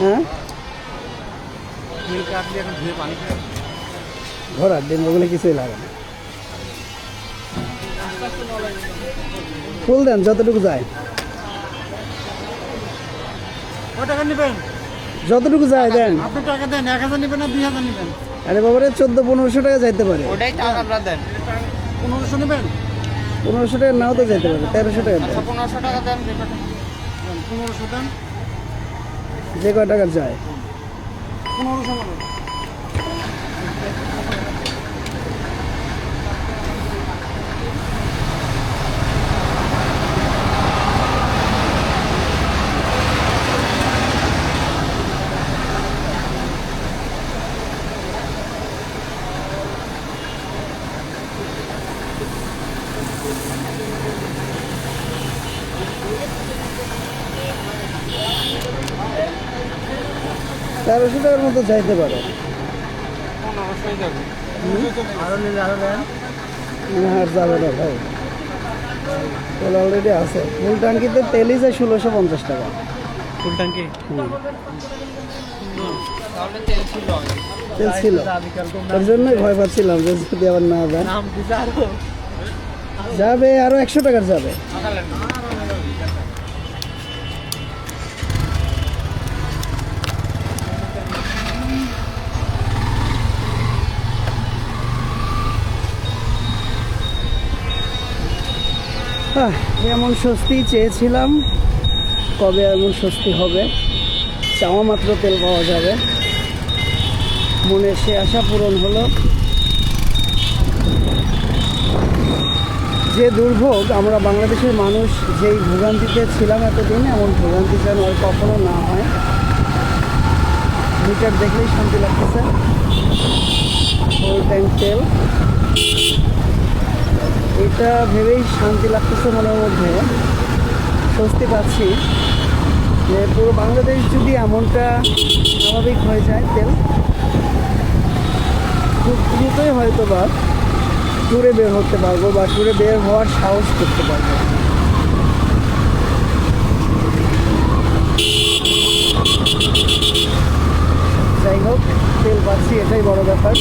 হ্যাঁ ঘোড়ার ডিম ওগুলো কিছুই লাগে না। ফুল দেন যতটুকু যায়, যতটুকু যায় দেন। আপনি টাকা দেন, 1000 নেবেন না 2000 নেবেন? আরে বাবারে 1400-1500 টাকা যাইতে পারে। ওটাই টাকা আপনারা দেন। 1500 নেবেন? 1500 টাকা নাও তো যাইতে পারে, 1300 টাকা দেন। 1500 টাকা দেন। 1500 দেন। যে কয় টাকা যায় 1500 মানে 1300 টাকার মতো যাইতে পারে। 1500 যাবে। আরো নিলে আরো দেন না, আর যাবে না ভাই, তেল অলরেডি আছে। ফুল ট্যাঙ্কিতে তেলই যায় 1650 টাকা। ফুল ট্যাঙ্কি? তাহলে তেল ছিল আগে। তেল ছিল, তার জন্যই ভয় পাচ্ছিলাম যে যদি আবার না দেন। নাম দিছে আরো। যাবে আরো 100 টাকার যাবে। এমন স্বস্তি চেয়েছিলাম, কবে এমন স্বস্তি হবে। চাওয়া মাত্র তেল পাওয়া যাবে, মনের সে আশা পূরণ হলো। যে দুর্ভোগ আমরা বাংলাদেশের মানুষ যেই ভোগান্তিতে ছিলাম এতদিন, এমন ভোগান্তি যেন আর কখনো না হয়। মিটার দেখলেই শান্তি লাগতেছে। ফুল ট্যাঙ্ক তেল, এটা ভেবেই শান্তি লাগতেছে মনের মধ্যে, স্বস্তি পাচ্ছি যে পুরো বাংলাদেশ যদি এমনটা স্বাভাবিক হয়ে যায়, তেল খুব দ্রুতই হয়তো বা ট্যুরে বের হতে পারবো বা ট্যুরে বের হওয়ার সাহস করতে পারবো। যাই হোক, তেল পাচ্ছি, এটাই বড় ব্যাপার।